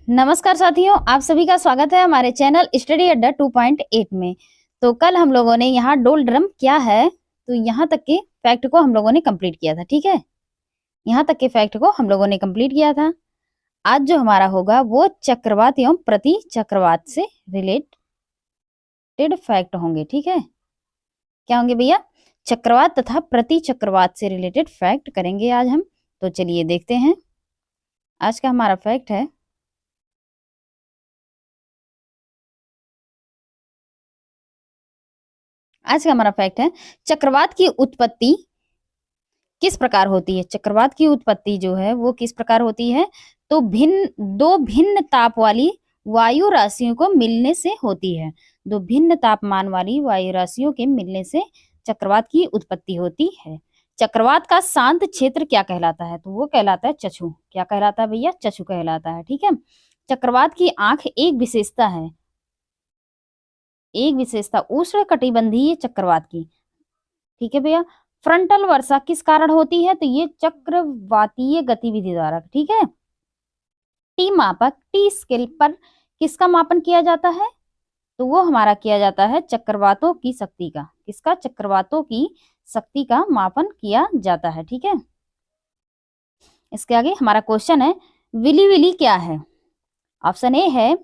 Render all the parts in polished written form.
नमस्कार साथियों, आप सभी का स्वागत है हमारे चैनल स्टडी अड्डा 2.8 में। तो कल हम लोगों ने यहाँ डोल ड्रम क्या है, तो यहाँ तक के फैक्ट को हम लोगों ने कंप्लीट किया था। ठीक है, यहाँ तक के फैक्ट को हम लोगों ने कंप्लीट किया था। आज जो हमारा होगा वो चक्रवात एवं प्रति चक्रवात से रिलेटेड फैक्ट होंगे। ठीक है, क्या होंगे भैया? चक्रवात तथा प्रति चक्रवात से रिलेटेड फैक्ट करेंगे आज हम। तो चलिए देखते हैं। आज का हमारा फैक्ट है, चक्रवात की उत्पत्ति किस प्रकार होती है। चक्रवात की उत्पत्ति जो है वो किस प्रकार होती है, तो दो भिन्न ताप वाली वायु राशियों को मिलने से होती है। दो भिन्न तापमान वाली वायु राशियों के मिलने से चक्रवात की उत्पत्ति होती है। चक्रवात का शांत क्षेत्र क्या कहलाता है, तो वो कहलाता है चक्षु। क्या कहलाता है भैया? चक्षु कहलाता है। ठीक है, चक्रवात की आंख एक विशेषता है, उष्ण कटिबंधीय चक्रवात की। ठीक है भैया, फ्रंटल वर्षा किस कारण होती है, तो ये चक्रवातीय गतिविधि द्वारा। ठीक है, टी मापक, टी स्केल पर किसका मापन किया जाता है, तो वो हमारा किया जाता है चक्रवातों की शक्ति का। किसका? चक्रवातों की शक्ति का मापन किया जाता है। ठीक है, इसके आगे हमारा क्वेश्चन है, विली विली क्या है। ऑप्शन ए है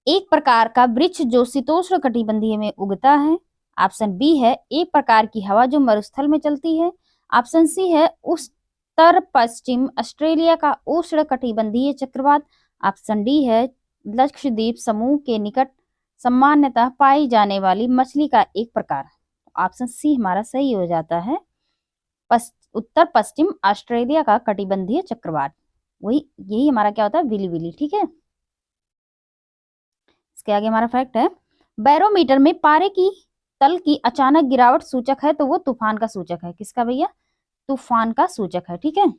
एक प्रकार का वृक्ष जो शीतोष्ण कटिबंधीय में उगता है। ऑप्शन बी है एक प्रकार की हवा जो मरुस्थल में चलती है। ऑप्शन सी है उत्तर पश्चिम ऑस्ट्रेलिया का उष्ण कटिबंधीय चक्रवात। ऑप्शन डी है लक्षद्वीप समूह के निकट सामान्यतः पाई जाने वाली मछली का एक प्रकार। ऑप्शन सी हमारा सही हो जाता है, उत्तर पश्चिम ऑस्ट्रेलिया का कटिबंधीय चक्रवात। यही हमारा क्या होता है, विली विली। ठीक है, इसके आगे हमारा फैक्ट है, बैरोमीटर में पारे की तल की अचानक गिरावट सूचक है, तो वो तूफान का सूचक है। किसका भैया? तूफान का सूचक है। ठीक है,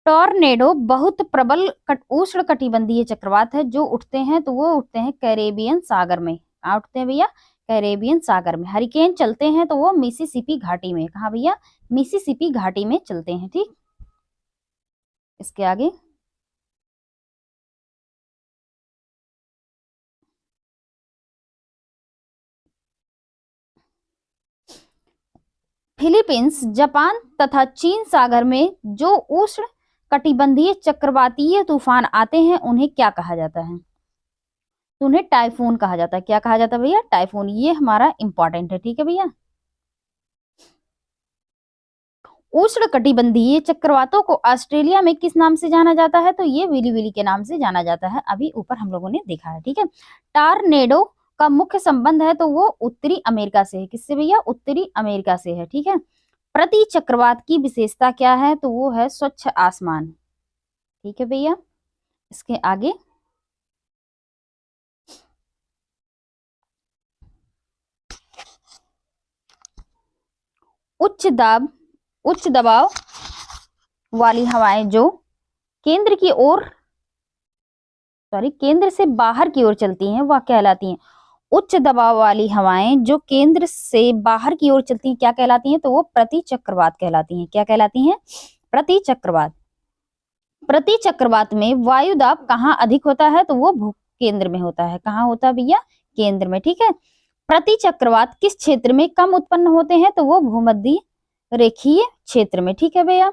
टॉर्नेडो बहुत प्रबल उष्ण कटिबंधीय चक्रवात है जो उठते हैं, तो वो उठते हैं कैरेबियन सागर में। कहाँ उठते हैं भैया? कैरेबियन सागर में। हरिकेन चलते हैं तो वो मिसिसिपी घाटी में। कहाँ भैया? मिसिसिपी घाटी में चलते हैं। ठीक, इसके आगे फिलीपींस, जापान तथा चीन सागर में जो उष्ण कटिबंधीय चक्रवातीय तूफान आते हैं उन्हें क्या कहा जाता है, तो उन्हें टाइफून कहा जाता है। क्या कहा जाता है भैया? टाइफून। ये हमारा इंपॉर्टेंट है। ठीक है भैया, उष्ण कटिबंधीय चक्रवातों को ऑस्ट्रेलिया में किस नाम से जाना जाता है, तो ये विली विली के नाम से जाना जाता है। अभी ऊपर हम लोगों ने देखा है। ठीक है, टॉर्नेडो का मुख्य संबंध है, तो वो उत्तरी अमेरिका से है। किससे भैया? उत्तरी अमेरिका से है। ठीक है, प्रति चक्रवात की विशेषता क्या है, तो वो है स्वच्छ आसमान। ठीक है भैया, इसके आगे उच्च दबाव वाली हवाएं जो केंद्र की ओर केंद्र से बाहर की ओर चलती हैं वह कहलाती हैं उच्च दबाव वाली हवाएं जो केंद्र से बाहर की ओर चलती हैं क्या कहलाती हैं, तो वो प्रति चक्रवात कहलाती हैं। क्या कहलाती हैं? प्रति चक्रवात। प्रति चक्रवात में वायु दाब कहाँ अधिक होता है, तो वो भू केंद्र में होता है। कहाँ होता है भैया? केंद्र में। ठीक है, प्रति चक्रवात किस क्षेत्र में कम उत्पन्न होते हैं, तो वो भूमध्य रेखीय क्षेत्र में। ठीक है भैया,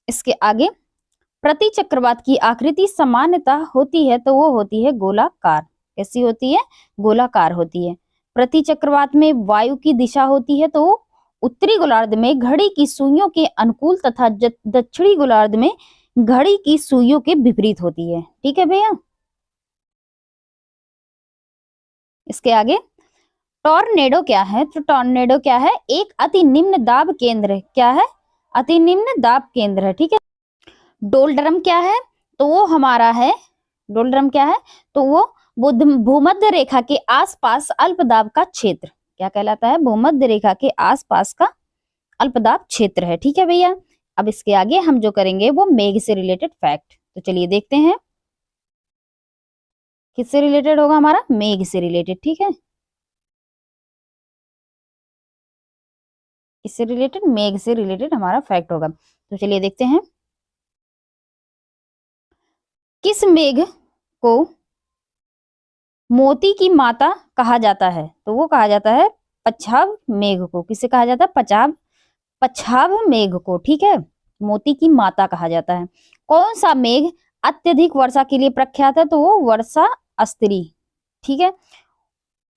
इसके आगे प्रति चक्रवात की आकृति सामान्यतः होती है, तो वो होती है गोलाकार। कैसी होती है? गोलाकार होती है। प्रति चक्रवात में वायु की दिशा होती है, तो उत्तरी गोलार्ध में घड़ी की सुइयों के अनुकूल तथा दक्षिणी गोलार्ध में घड़ी की सुइयों के विपरीत होती है। ठीक है भैया, इसके आगे टॉर्नेडो क्या है, तो टॉर्नेडो क्या है? एक अति निम्न दाब केंद्र। क्या है? अति निम्न दाब केंद्र है। ठीक है, डोलड्रम क्या है, तो वो हमारा है, डोलड्रम क्या है, तो वो भूमध्य रेखा के आसपास अल्पदाब का क्षेत्र। क्या कहलाता है? भूमध्य रेखा के आसपास का अल्पदाब क्षेत्र है। ठीक है भैया, अब इसके आगे हम जो करेंगे वो मेघ से रिलेटेड फैक्ट। तो चलिए देखते हैं किससे रिलेटेड होगा हमारा? मेघ से रिलेटेड। ठीक है, इससे रिलेटेड, मेघ से रिलेटेड हमारा फैक्ट होगा। तो चलिए देखते हैं। किस मेघ को मोती की माता कहा जाता है? तो वो कहा जाता है पच्छाव मेघ को। किसे कहा जाता है? पच्छाव मेघ को, ठीक है, मोती की माता कहा जाता है। कौन सा मेघ अत्यधिक वर्षा के लिए प्रख्यात है? तो वो वर्षा स्त्री, ठीक है।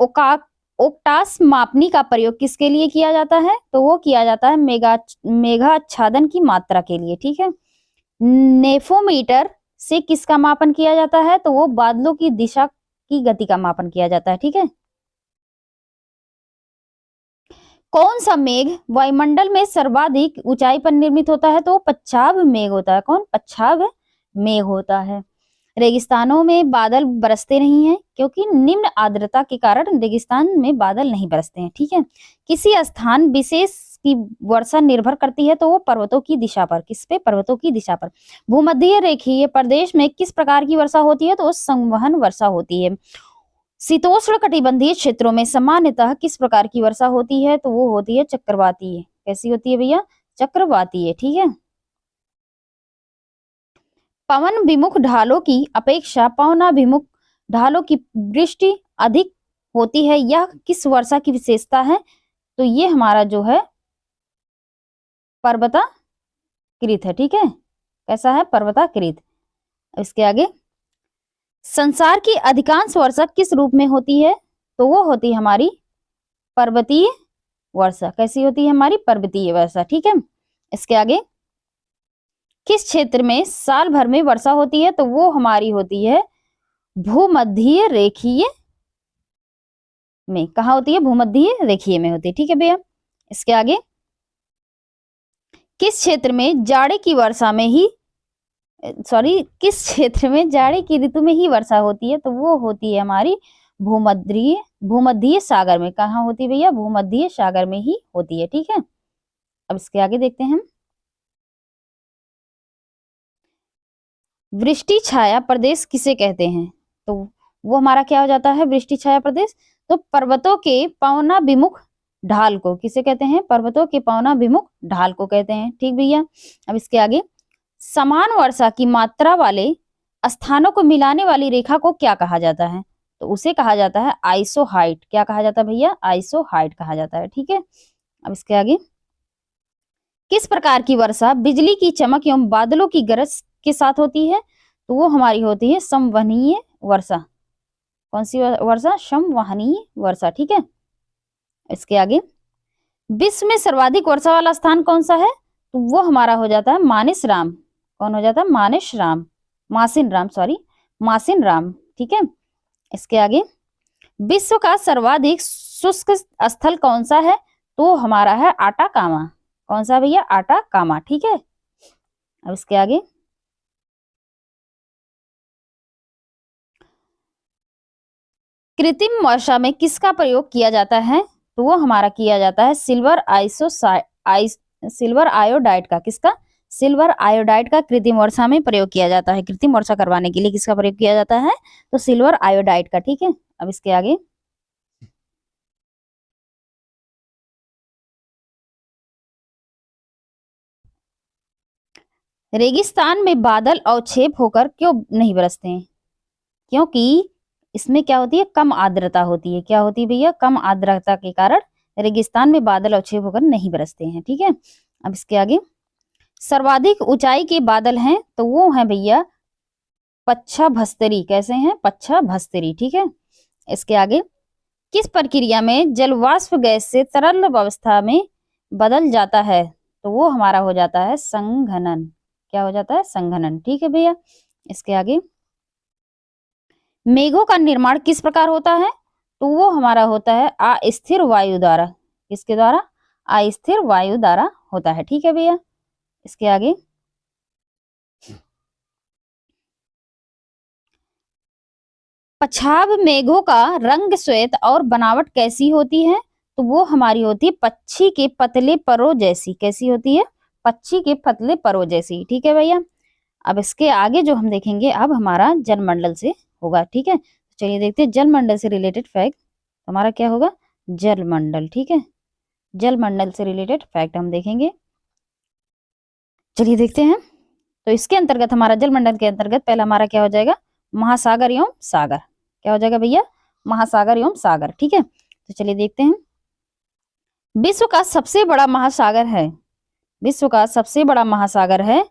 ओका ओक्टास मापनी का प्रयोग किसके लिए किया जाता है? तो वो किया जाता है मेघाच्छादन की मात्रा के लिए, ठीक है। नेफोमीटर से किसका मापन किया जाता है? तो वो बादलों की दिशा की गति का मापन किया जाता है, ठीक है। कौन सा मेघ वायुमंडल में सर्वाधिक ऊंचाई पर निर्मित होता है? तो वो पच्छाव मेघ होता है। कौन? पच्छाव मेघ होता है। रेगिस्तानों में बादल बरसते नहीं हैं क्योंकि निम्न आर्द्रता के कारण रेगिस्तान में बादल नहीं बरसते हैं, ठीक है। किसी स्थान विशेष की वर्षा निर्भर करती है तो वो पर्वतों की दिशा पर। किस पे? पर्वतों की दिशा पर। भूमध्य रेखीय प्रदेश में किस प्रकार की वर्षा होती है? तो वो संवहन वर्षा होती है। शीतोष्ण कटिबंधीय क्षेत्रों में सामान्यतः किस प्रकार की वर्षा होती है? तो वो होती है चक्रवातीय। कैसी होती है भैया? चक्रवातीय, ठीक है। पवन विमुख ढालों की अपेक्षा पवनाभिमुख ढालों की वृष्टि अधिक होती है, यह किस वर्षा की विशेषता है? तो ये हमारा जो है पर्वताकृत है, ठीक है। कैसा है? पर्वताकृत। इसके आगे, संसार की अधिकांश वर्षा किस रूप में होती है? तो वो होती है हमारी पर्वतीय वर्षा। कैसी होती है? हमारी पर्वतीय वर्षा, ठीक है। इसके आगे, किस क्षेत्र में साल भर में वर्षा होती है? तो वो हमारी होती है भूमध्य रेखीय में। कहा होती है? भूमध्य रेखीय में होती है, ठीक है भैया। इसके आगे, किस क्षेत्र में जाड़े की वर्षा में ही किस क्षेत्र में जाड़े की ऋतु में ही वर्षा होती है? तो वो होती है हमारी भूमध्य सागर में। कहाँ होती है भैया? भूमध्य सागर में ही होती है, ठीक है। अब इसके आगे देखते हैं हम, वृष्टि छाया प्रदेश किसे कहते हैं? तो वो हमारा क्या हो जाता है? वृष्टि छाया प्रदेश। तो पर्वतों के पवनाभिमुख ढाल को किसे कहते हैं? पर्वतों के पवनाभिमुख ढाल को कहते हैं, ठीक भैया। अब इसके आगे, समान वर्षा की मात्रा वाले स्थानों को मिलाने वाली रेखा को क्या कहा जाता है? तो उसे कहा जाता है आइसोहाइट। क्या कहा जाता है भैया? आइसोहाइट कहा जाता है, ठीक है। अब इसके आगे, किस प्रकार की वर्षा बिजली की चमक एवं बादलों की गरज के साथ होती है? तो वो हमारी होती है संवहनीय वर्षा। कौन सी वर्षा? संवहनीय वर्षा, ठीक है। इसके आगे, विश्व में सर्वाधिक वर्षा वाला स्थान कौन सा है? तो वो हमारा हो जाता है मानेसराम। कौन हो जाता है? मासिन राम, ठीक है। इसके आगे, विश्व का सर्वाधिक शुष्क स्थल कौन सा है? तो हमारा है आटाकामा। कौन सा भैया? आटाकामा, ठीक है। अब इसके आगे, कृत्रिम वर्षा में किसका प्रयोग किया जाता है? तो वो हमारा किया जाता है सिल्वर आयोडाइड का। किसका? सिल्वर आयोडाइड का कृत्रिम वर्षा में प्रयोग किया जाता है। कृत्रिम वर्षा करवाने के लिए किसका प्रयोग किया जाता है? तो सिल्वर आयोडाइड का, ठीक है। अब इसके आगे, रेगिस्तान में बादल अवक्षेप होकर क्यों नहीं बरसते हैं? क्योंकि इसमें क्या होती है? कम आर्द्रता होती है। क्या होती है भैया? कम आर्द्रता के कारण रेगिस्तान में बादल अवक्षेप होकर नहीं बरसते हैं, ठीक है। अब इसके आगे, सर्वाधिक ऊंचाई के बादल हैं तो वो हैं भैया पच्छा भस्तरी। कैसे हैं? पच्छा भस्तरी, ठीक है। इसके आगे, किस प्रक्रिया में जलवाष्प गैस से तरल अवस्था में बदल जाता है? तो वो हमारा हो जाता है संघनन। क्या हो जाता है? संघनन, ठीक है भैया। इसके आगे, मेघों का निर्माण किस प्रकार होता है? तो वो हमारा होता है अस्थिर वायु द्वारा। किसके द्वारा? अस्थिर वायु द्वारा होता है, ठीक है भैया। इसके आगे, पछाव मेघों का रंग श्वेत और बनावट कैसी होती है? तो वो हमारी होती है पक्षी के पतले परों जैसी। कैसी होती है? पक्षी के पतले परों जैसी, ठीक है भैया। अब इसके आगे जो हम देखेंगे अब हमारा जलमंडल से होगा, ठीक है। चलिए देखते हैं जलमंडल से रिलेटेड फैक्ट। हमारा क्या होगा? जलमंडल, ठीक है। जलमंडल से रिलेटेड फैक्ट हम देखेंगे। चलिए देखते हैं। तो इसके अंतर्गत हमारा जल मंडल के अंतर्गत पहला हमारा क्या हो जाएगा, महासागर एवं सागर। क्या हो जाएगा भैया, महासागर एवं सागर। ठीक है, तो चलिए देखते हैं। विश्व का सबसे बड़ा महासागर है, विश्व का सबसे बड़ा महासागर है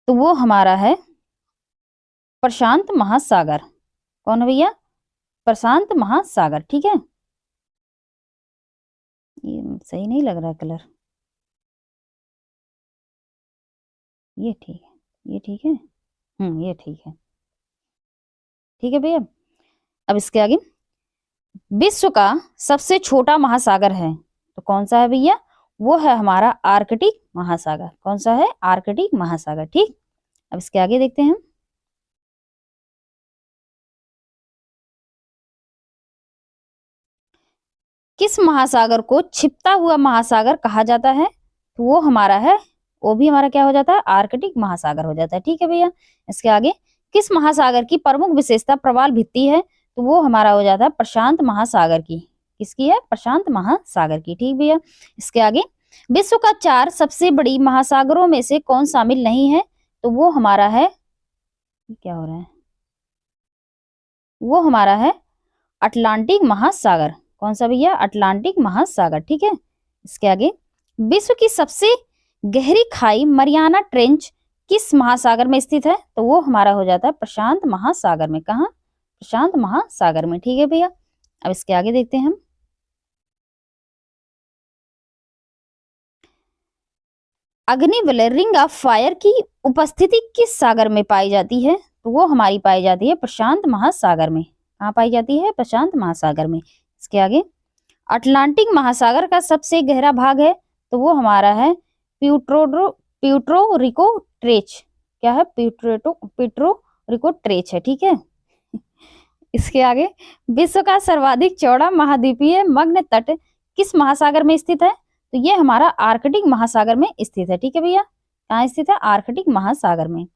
तो वो हमारा है प्रशांत महासागर। कौन है भैया, प्रशांत महासागर। ठीक है, ये सही नहीं लग रहा कलर, ये ठीक है, ये ठीक है, ये ठीक है। ठीक है भैया, अब इसके आगे, विश्व का सबसे छोटा महासागर है तो कौन सा है भैया, वो है हमारा आर्कटिक महासागर। कौन सा है, आर्कटिक महासागर। ठीक, अब इसके आगे देखते हैं। किस महासागर को छिपता हुआ महासागर कहा जाता है, तो वो हमारा है, वो भी हमारा क्या हो जाता है, आर्कटिक महासागर हो जाता है। ठीक है भैया, इसके आगे, किस महासागर की प्रमुख विशेषता प्रवाल भित्ति है, तो वो हमारा हो जाता है प्रशांत महासागर की। किसकी है, प्रशांत महासागर की। ठीक भैया, इसके आगे, विश्व का 4 सबसे बड़ी महासागरों में से कौन शामिल नहीं है, तो वो हमारा है, क्या हो रहा है, वो हमारा है अटलांटिक महासागर। कौन सा भैया, अटलांटिक महासागर। ठीक है, इसके आगे, विश्व की सबसे गहरी खाई मरियाना ट्रेंच किस महासागर में स्थित है, तो वो हमारा हो जाता है प्रशांत महासागर में। कहा, प्रशांत महासागर में। ठीक है भैया, अब इसके आगे देखते हैं हम। अग्निवलय रिंग ऑफ फायर की उपस्थिति किस सागर में पाई जाती है, तो वो हमारी पाई जाती है प्रशांत महासागर में। कहाँ पाई जाती है, प्रशांत महासागर में। इसके आगे, अटलांटिक महासागर का सबसे गहरा भाग है तो वो हमारा है प्यूट्रो रिको ट्रेच। क्या है, प्यूट्रो रिको ट्रेच है। ठीक है, इसके आगे, विश्व का सर्वाधिक चौड़ा महाद्वीपीय मग्न तट किस महासागर में स्थित है, तो ये हमारा आर्कटिक महासागर में स्थित है। ठीक है भैया, कहाँ स्थित है, आर्कटिक महासागर में।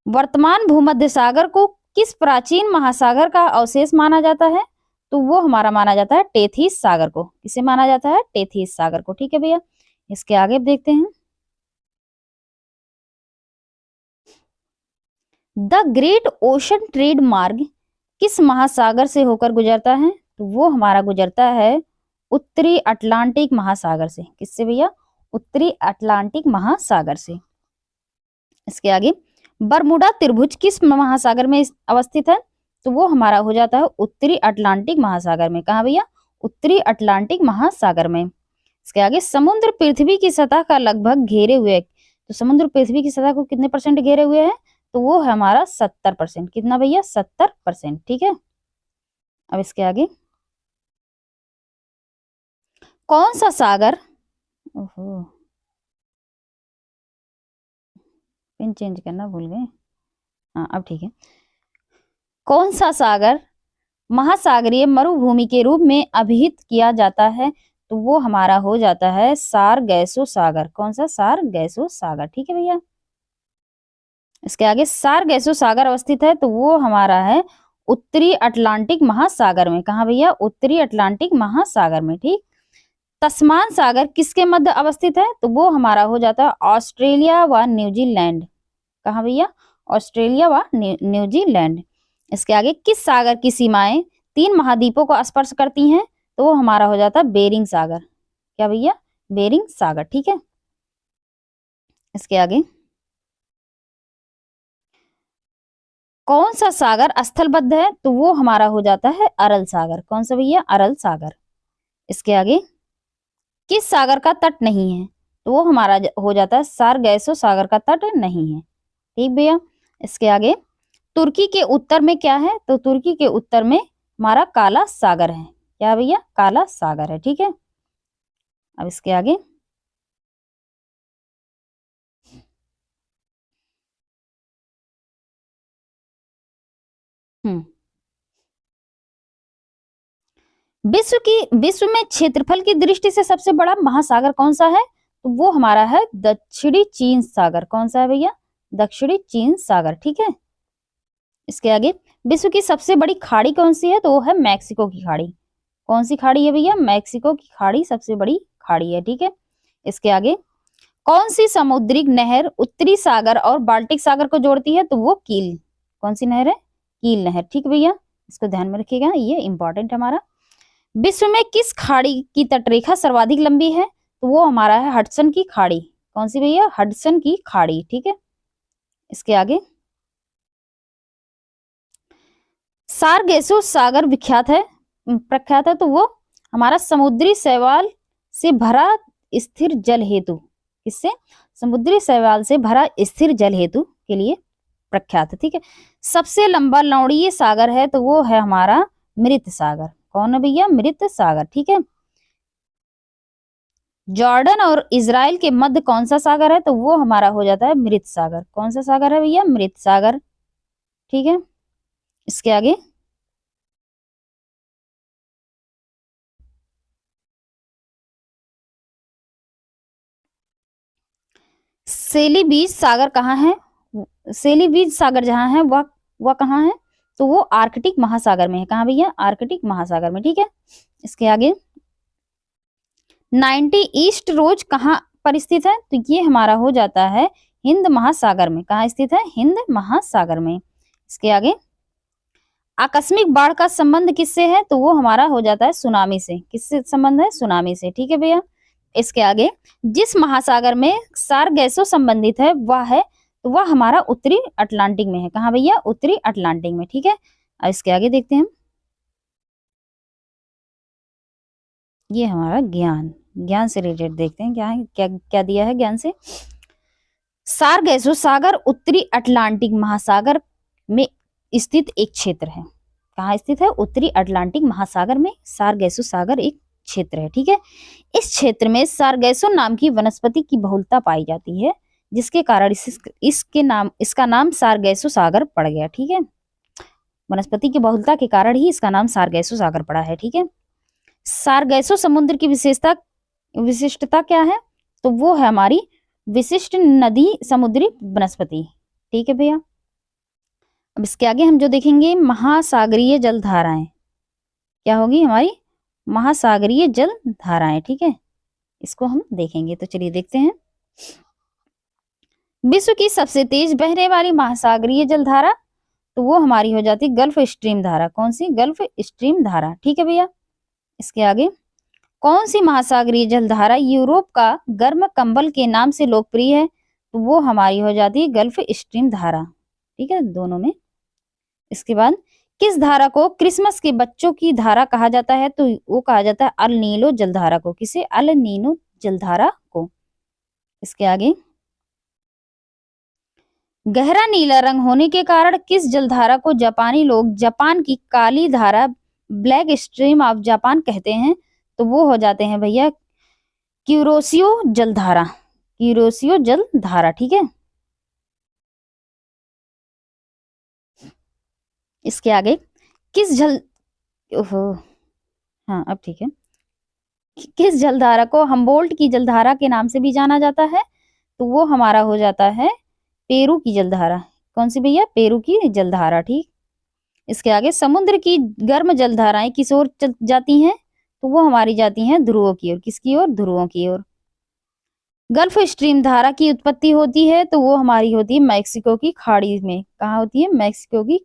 वर्तमान भूमध्य सागर को किस प्राचीन महासागर का अवशेष माना जाता है, तो वो हमारा माना जाता है टेथिस सागर को। किसे माना जाता है, टेथिस सागर को। ठीक है भैया, इसके आगे देखते हैं। द ग्रेट ओशन ट्रेड मार्ग किस महासागर से होकर गुजरता है, तो वो हमारा गुजरता है उत्तरी अटलांटिक महासागर से। किससे भैया, उत्तरी अटलांटिक महासागर से। इसके आगे, बरमुडा त्रिभुज किस महासागर में अवस्थित है, तो वो हमारा हो जाता है उत्तरी अटलांटिक महासागर में। कहा भैया, उत्तरी अटलांटिक महासागर में। इसके आगे, समुद्र पृथ्वी की सतह का लगभग घेरे हुए, तो समुद्र पृथ्वी की सतह को कितने परसेंट घेरे हुए हैं, तो वो है हमारा 70%। कितना भैया, 70%। ठीक है, अब इसके आगे, कौन सा सागर, ओहो पिन चेंज करना भूल गए, हाँ अब ठीक है। कौन सा सागर महासागरीय मरुभूमि के रूप में अभिहित किया जाता है, तो वो हमारा हो जाता है सारगैसो सागर। कौन सा, सारगैसो सागर। ठीक है भैया, इसके आगे, सारगैसो सागर अवस्थित है तो वो हमारा है उत्तरी अटलांटिक महासागर में। कहा भैया, उत्तरी अटलांटिक महासागर में। ठीक, तस्मान सागर किसके मध्य अवस्थित है, तो वो हमारा हो जाता है ऑस्ट्रेलिया व न्यूजीलैंड। कहा भैया, ऑस्ट्रेलिया व न्यूजीलैंड। इसके आगे, किस सागर की सीमाएं 3 महाद्वीपों को स्पर्श करती हैं, तो वो हमारा हो जाता है बेरिंग सागर। क्या भैया, बेरिंग सागर। ठीक है, इसके आगे, कौन सा सागर स्थलबद्ध है, तो वो हमारा हो जाता है अरल सागर। कौन सा भैया, अरल सागर। इसके आगे, किस सागर का तट नहीं है, तो वो हमारा हो जाता है सारगैसो सागर का तट नहीं है। ठीक भैया, इसके आगे, तुर्की के उत्तर में क्या है, तो तुर्की के उत्तर में हमारा काला सागर है। क्या भैया, काला सागर है। ठीक है, अब इसके आगे, विश्व में क्षेत्रफल की दृष्टि से सबसे बड़ा महासागर कौन सा है, तो वो हमारा है दक्षिणी चीन सागर। कौन सा है भैया, दक्षिणी चीन सागर। ठीक है, इसके आगे, विश्व की सबसे बड़ी खाड़ी कौन सी है, तो वो है मैक्सिको की खाड़ी। कौन सी खाड़ी है भैया, मैक्सिको की खाड़ी सबसे बड़ी खाड़ी है। ठीक है, इसके आगे, कौन सी समुद्री नहर उत्तरी सागर और बाल्टिक सागर को जोड़ती है? तो वो कील। कौन सी नहर है? कील नहर। ठीक भैया, इसको ध्यान में रखिएगा, ये इंपॉर्टेंट हमारा। विश्व में किस खाड़ी की तटरेखा सर्वाधिक लंबी है? तो वो हमारा है हडसन की खाड़ी। कौन सी भैया? हडसन की खाड़ी। ठीक है, इसके आगे सारगेसो सागर विख्यात है, प्रख्यात है, तो वो हमारा समुद्री शैवाल से भरा स्थिर जल हेतु, किससे? समुद्री शैवाल से भरा स्थिर जल हेतु के लिए प्रख्यात है। ठीक है, सबसे लंबा लवणीय सागर है तो वो है हमारा मृत सागर। कौन है भैया? मृत सागर। ठीक है, जॉर्डन और इजराइल के मध्य कौन सा सागर है? तो वो हमारा हो जाता है मृत सागर। कौन सा सागर है भैया? मृत सागर। ठीक है, इसके आगे सेली बीच सागर कहाँ है? सेली बीच सागर जहाँ है वह कहाँ है? तो वो आर्कटिक महासागर में है। कहाँ भैया? आर्कटिक महासागर में। ठीक है, इसके आगे 90 ईस्ट रोज कहाँ पर स्थित है? तो ये हमारा हो जाता है हिंद महासागर में। कहाँ स्थित है? हिंद महासागर में। इसके आगे आकस्मिक बाढ़ का संबंध किससे है? तो वो हमारा हो जाता है सुनामी से। किससे संबंध है? सुनामी से। ठीक है भैया, इसके आगे जिस महासागर में सारगैसो संबंधित है वह है, तो वह हमारा उत्तरी अटलांटिक में है। कहाँ भैया? उत्तरी अटलांटिक में। ठीक है, अब इसके आगे देखते हैं, ये हमारा ज्ञान, ज्ञान से रिलेटेड देखते हैं क्या है, क्या क्या दिया है ज्ञान से। सारगैसो सागर उत्तरी अटलांटिक महासागर में स्थित एक क्षेत्र है। कहाँ स्थित है? उत्तरी अटलांटिक महासागर में सारगैसो सागर एक क्षेत्र है। ठीक है, इस क्षेत्र में सारगैसो नाम की वनस्पति की बहुलता पाई जाती है, जिसके कारण इसका नाम सारगैसो सागर पड़ गया। ठीक है, वनस्पति की बहुलता के कारण ही इसका नाम सारगैसो सागर पड़ा है। ठीक है, सारगैसो समुद्र की विशिष्टता क्या है? तो वो है हमारी विशिष्ट नदी समुद्री वनस्पति। ठीक है भैया, अब इसके आगे हम जो देखेंगे महासागरीय जलधाराएं, क्या होगी? हमारी महासागरीय जल धाराएं। ठीक है, इसको हम देखेंगे, तो चलिए देखते हैं। विश्व की सबसे तेज बहने वाली महासागरीय जलधारा, तो वो हमारी हो जाती है गल्फ स्ट्रीम धारा। कौन सी? गल्फ स्ट्रीम धारा। ठीक है भैया, इसके आगे कौन सी महासागरीय जलधारा यूरोप का गर्म कंबल के नाम से लोकप्रिय है? तो वो हमारी हो जाती है गल्फ स्ट्रीम धारा। ठीक है, दोनों में। इसके बाद किस धारा को क्रिसमस के बच्चों की धारा कहा जाता है? तो वो कहा जाता है अल नीनो जलधारा को। किसे? अल नीनो जलधारा को। इसके आगे गहरा नीला रंग होने के कारण किस जलधारा को जापानी लोग जापान की काली धारा ब्लैक स्ट्रीम ऑफ जापान कहते हैं? तो वो हो जाते हैं भैया क्यूरोसियो जलधारा। क्यूरोसियो जलधारा। ठीक है, इसके आगे किस जल ओहो हाँ अब ठीक है, किस जलधारा को हम्बोल्ट की जलधारा के नाम से भी जाना जाता है? तो वो हमारा हो जाता है पेरू की जलधारा। कौन सी भैया? पेरू की जलधारा। ठीक, इसके आगे समुद्र की गर्म जलधाराएं किस ओर जाती हैं? तो वो हमारी जाती हैं ध्रुवों की ओर। किसकी ओर? ध्रुवों की ओर। गल्फ स्ट्रीम धारा की उत्पत्ति होती है तो वो हमारी होती है मैक्सिको की खाड़ी में। कहाँ होती है? मैक्सिको की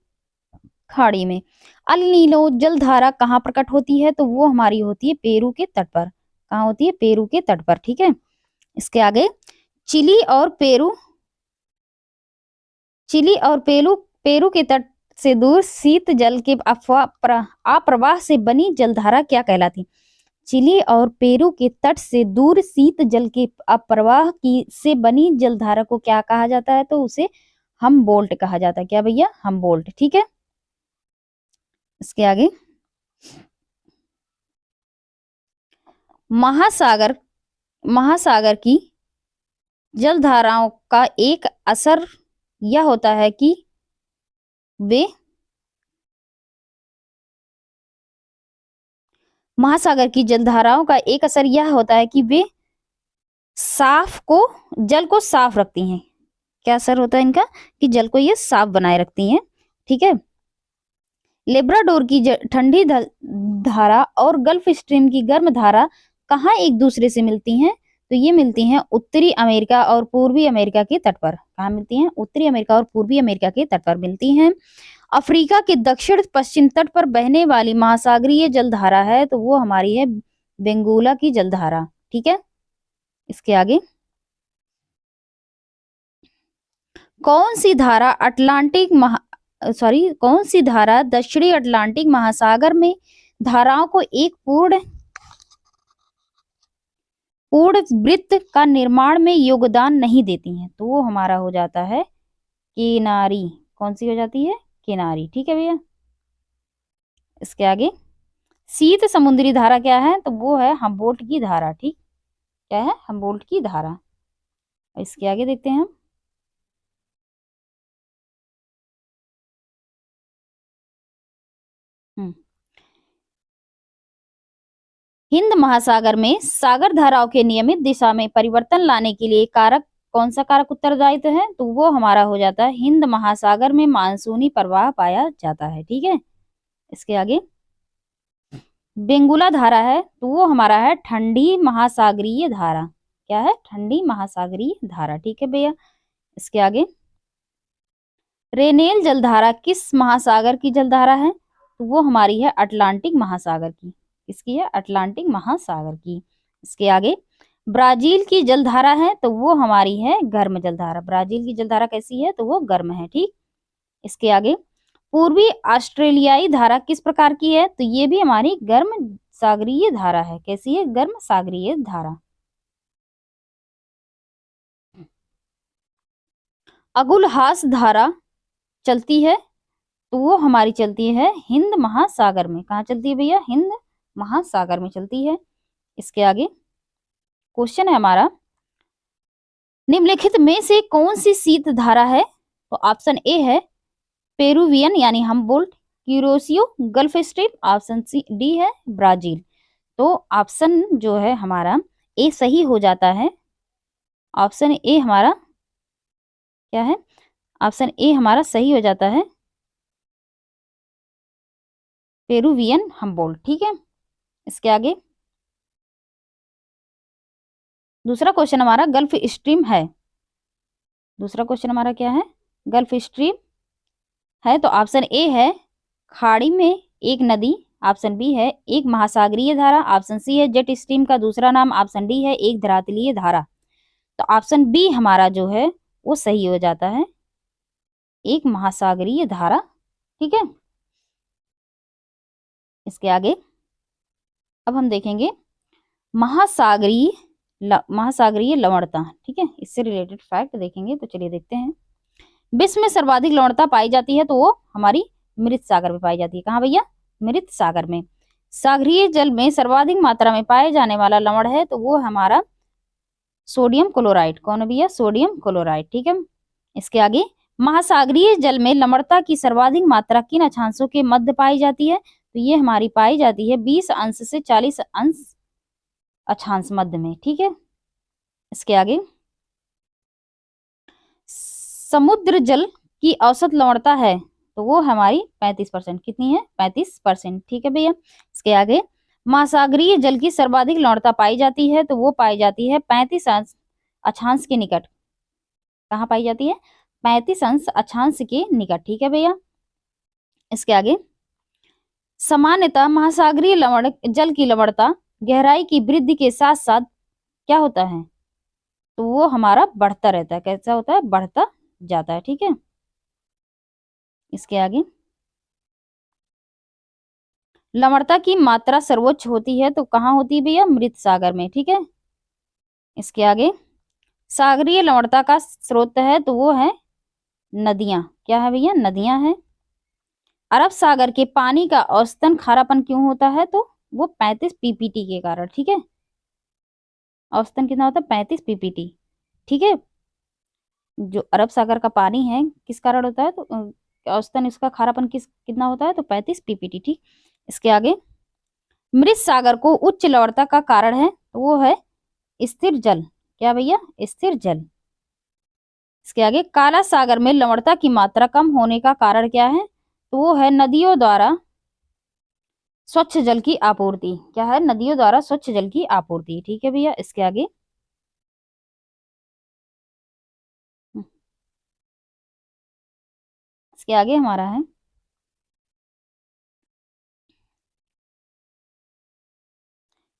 खाड़ी में। अल नीनो जलधारा कहाँ प्रकट होती है? तो वो हमारी होती है पेरू के तट पर। कहाँ होती है? पेरू के तट पर। ठीक है, इसके आगे चिली और पेरू पेरू के तट से दूर शीत जल के अप्रवाह से बनी जलधारा क्या कहलाती? चिली और पेरू के तट से दूर शीत जल के अप्रवाह की से बनी जलधारा को क्या कहा जाता है? तो उसे हम्बोल्ट कहा जाता है। क्या भैया? हम्बोल्ट। ठीक है, इसके आगे महासागर की जलधाराओं का एक असर यह होता है कि वे महासागर की जलधाराओं का एक असर यह होता है कि वे जल को साफ रखती हैं। क्या असर होता है इनका? कि जल को ये साफ बनाए रखती हैं। ठीक है, लेब्राडोर की ठंडी धारा और गल्फ स्ट्रीम की गर्म धारा कहाँ एक दूसरे से मिलती हैं? तो ये मिलती हैं उत्तरी अमेरिका और पूर्वी अमेरिका के तट पर। कहाँ मिलती हैं? उत्तरी अमेरिका और पूर्वी अमेरिका के तट पर मिलती हैं। अफ्रीका के दक्षिण पश्चिम तट पर बहने वाली महासागरीय जलधारा है तो वो हमारी है बेंगुला की जलधारा। ठीक है, इसके आगे कौन सी धारा कौन सी धारा दक्षिणी अटलांटिक महासागर में धाराओं को एक पूर्ण वृत्त का निर्माण में योगदान नहीं देती हैं? तो वो हमारा हो जाता है किनारी। कौन सी हो जाती है? किनारी। ठीक है भैया, इसके आगे शीत समुद्री धारा क्या है? तो वो है हम्बोल्ट की धारा। ठीक, क्या है? हम्बोल्ट की धारा। इसके आगे देखते हैं हम। हिंद महासागर में सागर धाराओं के नियमित दिशा में परिवर्तन लाने के लिए कारक कौन सा कारक उत्तरदायित्व है? तो वो हमारा हो जाता है हिंद महासागर में मानसूनी प्रवाह पाया जाता है। ठीक है, इसके आगे बेंगुला धारा है तो वो हमारा है ठंडी महासागरीय धारा। क्या है? ठंडी महासागरीय धारा। ठीक है भैया, इसके आगे रेनेल जलधारा किस महासागर की जलधारा है? तो वो हमारी है अटलांटिक महासागर की। किसकी है? अटलांटिक महासागर की। इसके आगे ब्राजील की जलधारा है तो वो हमारी है गर्म जलधारा। ब्राजील की जलधारा कैसी है? तो वो गर्म है। ठीक, इसके आगे पूर्वी ऑस्ट्रेलियाई धारा किस प्रकार की है? तो ये भी हमारी गर्म सागरीय धारा है। कैसी है? गर्म सागरीय धारा। अगुलहास धारा चलती है तो वो हमारी चलती है हिंद महासागर में। कहाँ चलती है भैया? हिंद महासागर में चलती है। इसके आगे क्वेश्चन है हमारा, निम्नलिखित में से कौन सी शीत धारा है? तो ऑप्शन ए है पेरुवियन यानी Humboldt, Kuroshio, gulf stream. Option D है ब्राजील। तो ऑप्शन जो है हमारा ए सही हो जाता है। ऑप्शन ए हमारा क्या है? ऑप्शन ए हमारा सही हो जाता है पेरुवियन हम्बोल्ट। ठीक है, इसके आगे दूसरा क्वेश्चन हमारा गल्फ स्ट्रीम है। दूसरा क्वेश्चन हमारा क्या है? गल्फ स्ट्रीम है। तो ऑप्शन ए है खाड़ी में एक नदी। ऑप्शन बी है एक महासागरीय धारा। ऑप्शन सी है जेट स्ट्रीम का दूसरा नाम। ऑप्शन डी है एक धरातलीय धारा। तो ऑप्शन बी हमारा जो है वो सही हो जाता है एक महासागरीय धारा। ठीक है, इसके आगे अब हम देखेंगे महासागरीय लवणता। ठीक है, इससे रिलेटेड फैक्ट देखेंगे। तो चलिए देखते हैं। विश्व में सर्वाधिक लवणता पाई जाती है तो वो हमारी मृत सागर में पाई जाती है। कहाँ भैया? मृत सागर में। सागरीय जल में सर्वाधिक मात्रा में पाए जाने वाला लवण है तो वो हमारा सोडियम क्लोराइड। कौन है भैया? Sodium chloride. ठीक है, इसके आगे महासागरीय जल में लवणता की सर्वाधिक मात्रा किन अक्षांशों के मध्य पाई जाती है? तो ये हमारी पाई जाती है 20 अंश से 40 अंश अक्षांश मध्य में। ठीक है, इसके आगे समुद्र जल की औसत लवणता है तो वो हमारी 35%। कितनी है? 35%। ठीक है भैया, इसके आगे महासागरीय जल की सर्वाधिक लवणता पाई जाती है तो वो पाई जाती है 35 अंश अक्षांश के निकट। कहाँ पाई जाती है? 35 अंश अक्षांश के निकट। ठीक है भैया, इसके आगे सामान्यतः महासागरीय लवण जल की लवणता गहराई की वृद्धि के साथ साथ क्या होता है? तो वो हमारा बढ़ता रहता है। कैसा होता है? बढ़ता जाता है। ठीक है, इसके आगे लवणता की मात्रा सर्वोच्च होती है तो कहाँ होती है भैया? मृत सागर में। ठीक है, इसके आगे सागरीय लवणता का स्रोत है तो वो है नदियां। क्या है भैया? नदियां हैं। अरब सागर के पानी का औसतन खारापन क्यों होता है? तो वो 35 पीपीटी के कारण। ठीक है, औसतन कितना होता है? 35 पीपीटी। ठीक है, जो अरब सागर का पानी है किस कारण होता है? तो औसतन इसका खारापन कितना होता है? तो 35 पीपीटी। ठीक, इसके आगे मृत सागर को उच्च लवणता का कारण है तो वो है स्थिर जल। क्या भैया? स्थिर जल। इसके आगे काला सागर में लवणता की मात्रा कम होने का कारण क्या है? तो वो है नदियों द्वारा स्वच्छ जल की आपूर्ति। क्या है? नदियों द्वारा स्वच्छ जल की आपूर्ति। ठीक है भैया, इसके आगे इसके आगे हमारा है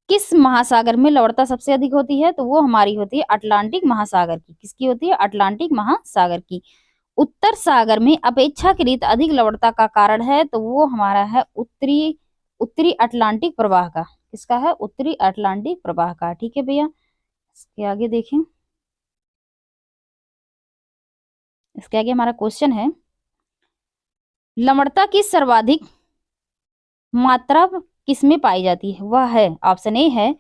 किस महासागर में लवणता सबसे अधिक होती है, तो वो हमारी होती है अटलांटिक महासागर की। किसकी होती है? अटलांटिक महासागर की। उत्तर सागर में अपेक्षाकृत अधिक लवणता का कारण है, तो वो हमारा है उत्तरी उत्तरी अटलांटिक प्रवाह का। किसका है? उत्तरी अटलांटिक प्रवाह का। ठीक है भैया, इसके आगे देखें। इसके आगे हमारा क्वेश्चन है लवणता की सर्वाधिक मात्रा किसमें पाई जाती है? वह है ऑप्शन ए है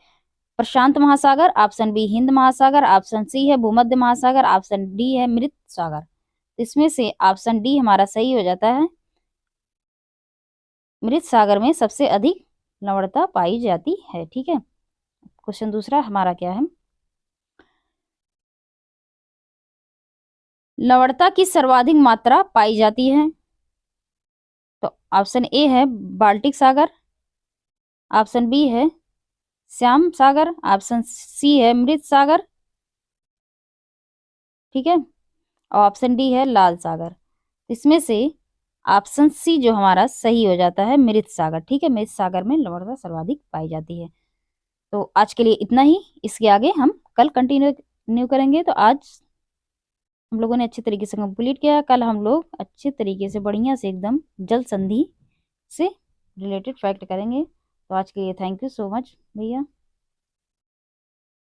प्रशांत महासागर, ऑप्शन बी हिंद महासागर, ऑप्शन सी है भूमध्य महासागर, ऑप्शन डी है मृत सागर। इसमें से ऑप्शन डी हमारा सही हो जाता है। मृत सागर में सबसे अधिक लवणता पाई जाती है। ठीक है, क्वेश्चन दूसरा हमारा क्या है? लवणता की सर्वाधिक मात्रा पाई जाती है, तो ऑप्शन ए है बाल्टिक सागर, ऑप्शन बी है श्याम सागर, ऑप्शन सी है मृत सागर। ठीक है, और ऑप्शन डी है लाल सागर। इसमें से ऑप्शन सी जो हमारा सही हो जाता है मृत सागर। ठीक है, मृत सागर में लवणता सर्वाधिक पाई जाती है। तो आज के लिए इतना ही, इसके आगे हम कल कंटिन्यू करेंगे। तो आज हम लोगों ने अच्छे तरीके से कंप्लीट किया, कल हम लोग अच्छे तरीके से बढ़िया से एकदम जल संधि से रिलेटेड फैक्ट करेंगे। तो आज के लिए थैंक यू सो मच भैया।